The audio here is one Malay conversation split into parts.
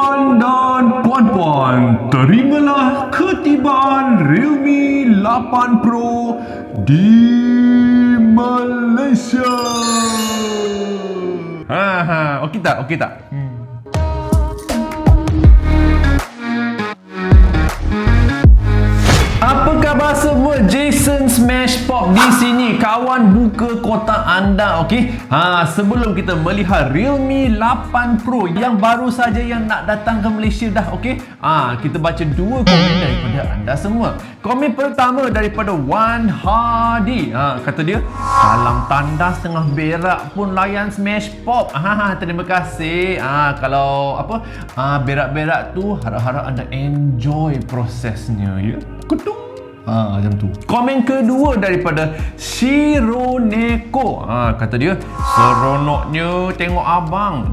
Tuan dan puan-puan, terimalah ketibaan REALME 8 Pro di Malaysia. Okey tak? Okey tak? Apa khabar semua? GengSmashpop di sini. Kawan buka kotak anda, okey? Sebelum kita melihat REALME 8 Pro yang baru saja yang nak datang ke Malaysia dah, okey? Kita baca dua komen daripada anda semua. Komen pertama daripada Wan Hadi. Kata dia, salam tandas tengah berak pun layan Smashpop. Terima kasih. Kalau apa? Berak-berak tu harap-harap anda enjoy prosesnya, ya. Kutung. Macam tu. Komen kedua daripada Shironeko. Kata dia, seronoknya tengok abang.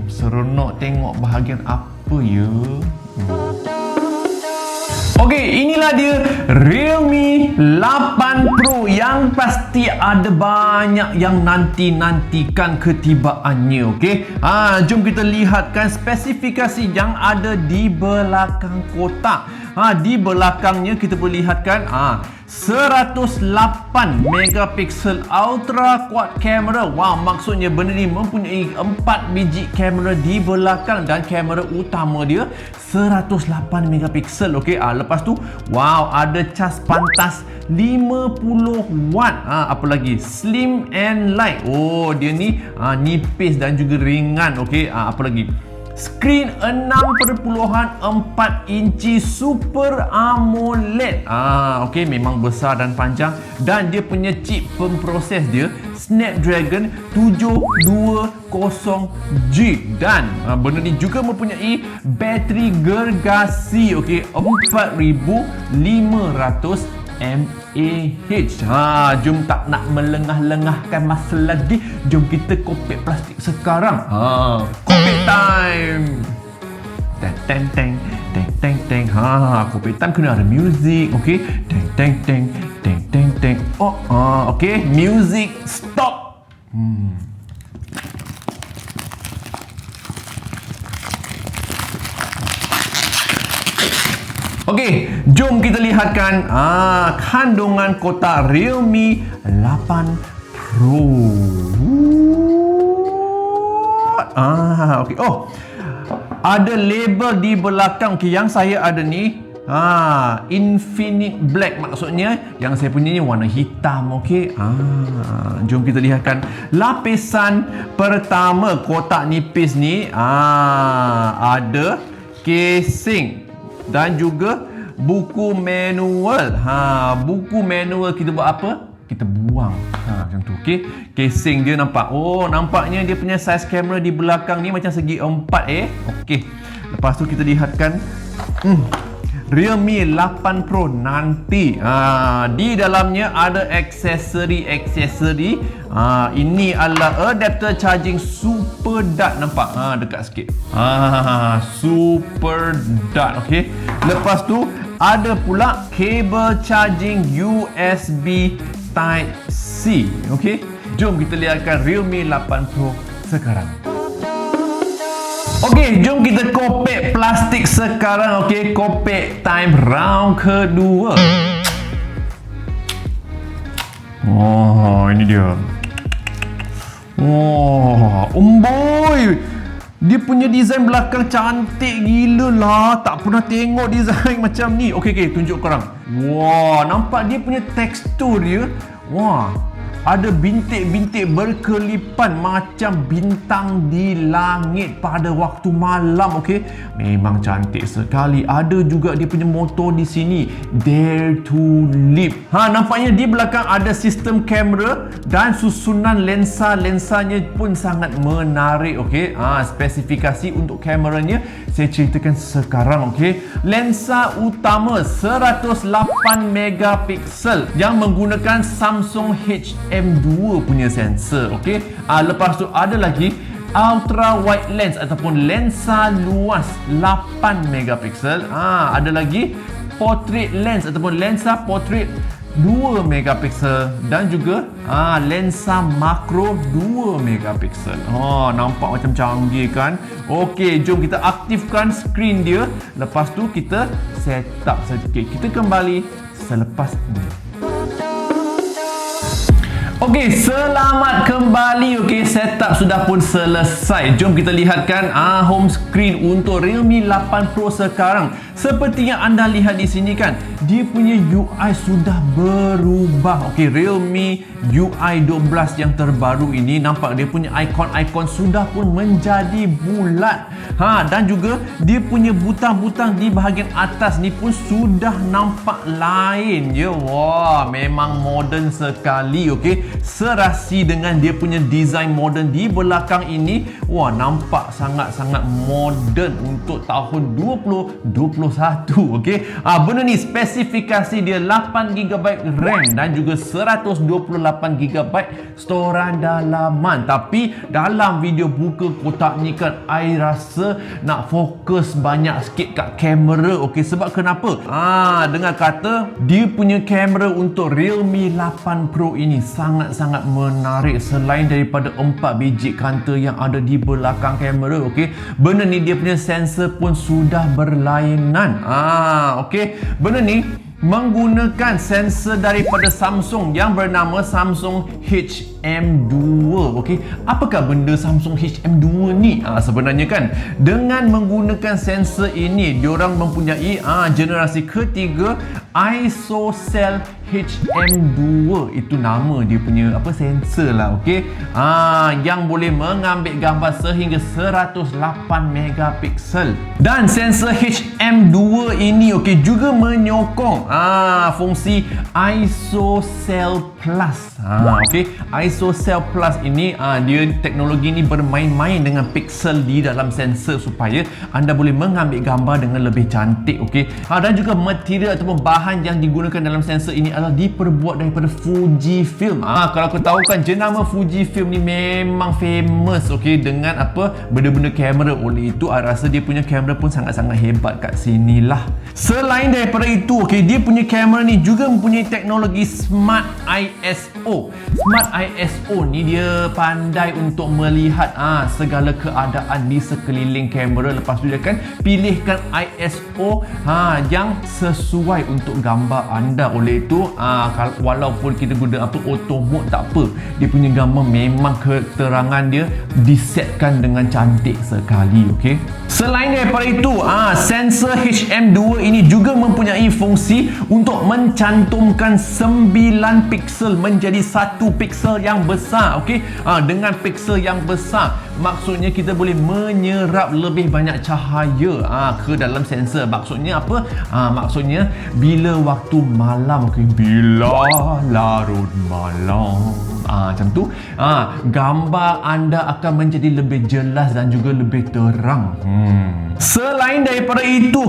Seronok tengok bahagian apa ya? Okey, inilah dia REALME 8 Pro yang pasti ada banyak yang nanti-nantikan ketibaannya, okey? Jom kita lihatkan spesifikasi yang ada di belakang kotak. Di belakangnya kita boleh lihatkan 108 megapiksel ultra quad kamera. Wow, maksudnya benda ni mempunyai 4 biji kamera di belakang dan kamera utama dia 108 megapiksel. Okey, lepas tu wow, ada cas pantas 50 watt. Apa lagi? Slim and light. Oh, dia ni nipis dan juga ringan. Okey, apa lagi? Skrin 6.4 inci Super AMOLED. Okey, memang besar dan panjang dan dia punya chip pemproses dia Snapdragon 720G dan benda ni juga mempunyai bateri gergasi, okey, 4500 mAh. Jom tak nak melengah-lengahkan masa lagi, jom kita kopek plastik sekarang. Kopek time. Teng teng teng teng teng teng. Kopek time kena ada music, okey. Teng teng teng teng teng teng. Okey, music stop. Okey, jom kita lihatkan kandungan kotak REALME 8 Pro. Okey. Ada label di belakang. Okey, yang saya ada ni Infinite Black, maksudnya yang saya punya ni warna hitam. Okey. Jom kita lihatkan lapisan pertama kotak nipis ni. Ada casing dan juga buku manual. Buku manual kita buat apa? Kita buang. Macam tu. Okey. Casing dia nampak. Oh, nampaknya dia punya saiz kamera di belakang ni macam segi 4. Okey. Lepas tu kita lihatkan REALME 8 Pro nanti. Di dalamnya ada aksesori. Ini adalah adapter charging super dart. Nampak? Dekat sikit. Super dart. Okey. Lepas tu ada pula kabel charging USB Type-C. Okey. Jom kita lihatkan REALME 8 Pro sekarang. Okey, jom kita kopek plastik sekarang. Okey, kopek time round kedua. Ini dia. Boy, dia punya design belakang cantik gila lah. Tak pernah tengok design macam ni. Okey, tunjuk korang. Nampak dia punya tekstur dia. Ada bintik-bintik berkelipan macam bintang di langit pada waktu malam. Okey, memang cantik sekali. Ada juga dia punya motor di sini, Dare to Live. Nampaknya di belakang ada sistem kamera dan susunan lensa-lensanya pun sangat menarik. Okey, spesifikasi untuk kameranya saya ceritakan sekarang. Okey, lensa utama 108 megapiksel yang menggunakan Samsung HM2 punya sensor. Okey, lepas tu ada lagi ultra wide lens ataupun lensa luas 8 megapiksel. Ada lagi portrait lens ataupun lensa portrait 2 megapiksel dan juga lensa makro 2 megapiksel. Nampak macam canggih kan? Okey, jom kita aktifkan skrin dia. Lepas tu kita set up sedikit. Kita kembali selepas ini. Okey, selamat kembali. Okey, setup sudah pun selesai. Jom kita lihatkan home screen untuk Realme 8 Pro sekarang. Seperti yang anda lihat di sini kan, dia punya UI sudah berubah. Okey, Realme UI 12 yang terbaru ini, nampak dia punya ikon-ikon sudah pun menjadi bulat. Dan juga dia punya butang-butang di bahagian atas ni pun sudah nampak lain je. Wah, memang moden sekali. Okey, serasi dengan dia punya design moden di belakang ini. Wah, nampak sangat-sangat moden untuk tahun 2021. Okey, benda ni spesifikasi dia 8GB RAM dan juga 128GB storan dalaman. Tapi dalam video buka kotak ni kan, I rasa nak fokus banyak sikit kat kamera. Okey, sebab kenapa? Dengar kata dia punya kamera untuk Realme 8 Pro ini sangat-sangat menarik. Selain daripada 4 biji kanta yang ada di belakang kamera, okey, benda ni dia punya sensor pun sudah berlainan. Okey, benda ni menggunakan sensor daripada Samsung yang bernama Samsung HM2. Okey, apakah benda Samsung HM2 ni? Sebenarnya kan, dengan menggunakan sensor ini, diorang mempunyai generasi ketiga ISOCELL HM2. Itu nama dia punya sensor lah. Okey, yang boleh mengambil gambar sehingga 108 megapiksel. Dan sensor HM2 ini juga menyokong fungsi ISOCELL Plus. Okey, ISOCELL Plus ini dia teknologi ni bermain-main dengan piksel di dalam sensor supaya anda boleh mengambil gambar dengan lebih cantik. Okey, dan juga material ataupun bahan yang digunakan dalam sensor ini adalah diperbuat daripada Fujifilm. Kalau kau tahu kan, jenama Fujifilm ni memang famous, okey, dengan benda-benda kamera. Oleh itu, I rasa dia punya kamera pun sangat-sangat hebat kat sinilah. Selain daripada itu, okey, dia punya kamera ni juga mempunyai teknologi Smart ISO. Smart ISO ni dia pandai untuk melihat segala keadaan di sekeliling kamera. Lepas tu dia akan pilihkan ISO yang sesuai untuk gambar anda. Oleh itu, walaupun kita guna auto mode tak apa, dia punya gambar memang keterangan dia disetkan dengan cantik sekali. Okey, selain daripada itu, sensor HM2 ini juga mempunyai fungsi untuk mencantumkan 9 piksel menjadi 1 piksel yang besar. Okey, dengan piksel yang besar, maksudnya kita boleh menyerap lebih banyak cahaya ke dalam sensor. Maksudnya apa? Maksudnya bila waktu malam, bila larut malam, macam tu, gambar anda akan menjadi lebih jelas dan juga lebih terang. Selain daripada itu,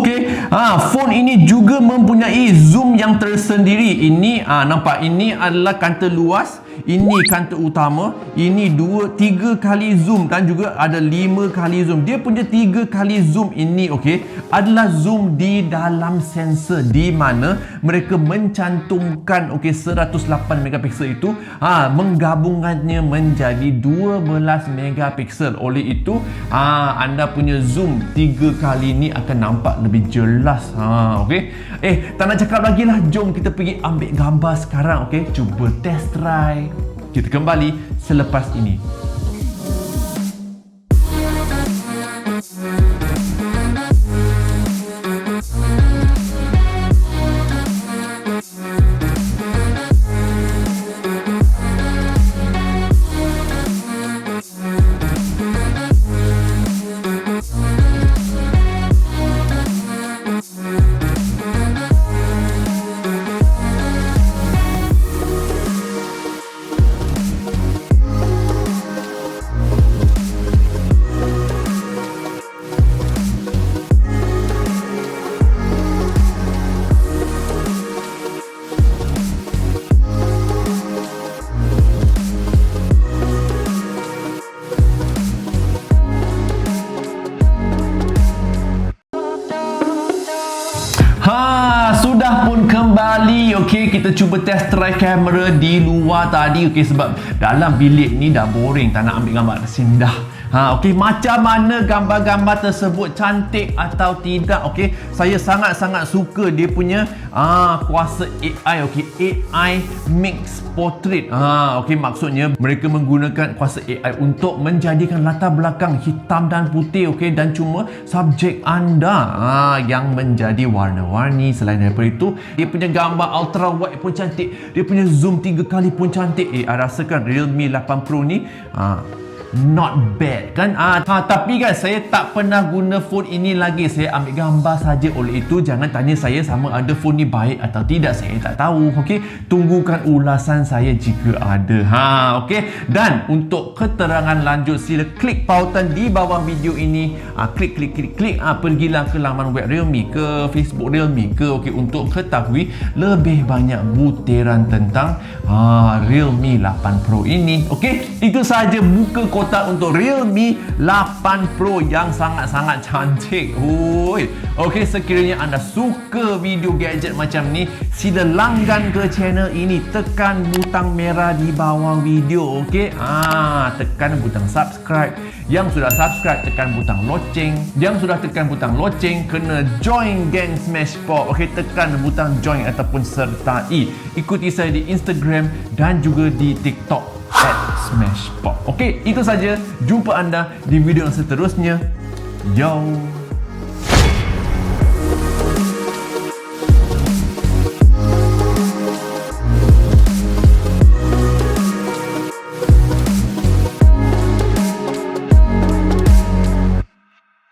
phone ini juga mempunyai zoom yang tersendiri. Ini nampak, ini adalah kanta luas, ini kanta utama, ini 3 kali zoom dan juga ada 5 kali zoom. Dia punya 3 kali zoom ini adalah zoom di dalam sensor, di mana mereka mencantumkan 108 megapiksel itu menggabungkannya menjadi 12 megapiksel. Oleh itu, anda punya zoom 3 kali ni akan nampak lebih jelas. Okey. Tak nak cakap lagi lah, jom kita pergi ambil gambar sekarang. Okey, cuba test try. Kita kembali selepas ini. kembali. Okey, kita cuba test try kamera di luar tadi. Okey, sebab dalam bilik ni dah boring, tak nak ambil gambar sini dah. Okey, macam mana gambar-gambar tersebut cantik atau tidak? Okey, saya sangat-sangat suka dia punya kuasa AI. Okey, AI mix portrait. Okey, maksudnya mereka menggunakan kuasa AI untuk menjadikan latar belakang hitam dan putih. Okey, dan cuma subjek anda yang menjadi warna-warni. Selain daripada itu, dia punya gambar ultra wide pun cantik. Dia punya zoom 3 kali pun cantik. Rasakan Realme 8 Pro ni not bad kan. Tapi kan saya tak pernah guna phone ini lagi. Saya ambil gambar saja. Oleh itu jangan tanya saya sama ada phone ni baik atau tidak. Saya tak tahu. Okey, tunggukan ulasan saya jika ada. Okey, dan untuk keterangan lanjut sila klik pautan di bawah video ini. Klik pergilah ke laman web Realme, ke Facebook Realme ke, okey, untuk ketahui lebih banyak butiran tentang Realme 8 Pro ini. Okey, itu sahaja buka kotak untuk Realme 8 Pro yang sangat-sangat cantik. Okey, sekiranya anda suka video gadget macam ni, sila langgan ke channel ini. Tekan butang merah di bawah video. Okey, tekan butang subscribe. Yang sudah subscribe, tekan butang loceng. Yang sudah tekan butang loceng, kena join geng smashpop. Okey, tekan butang join ataupun sertai. Ikuti saya di Instagram dan juga di TikTok @smashpop. Okey, itu saja. Jumpa anda di video yang seterusnya. Yo.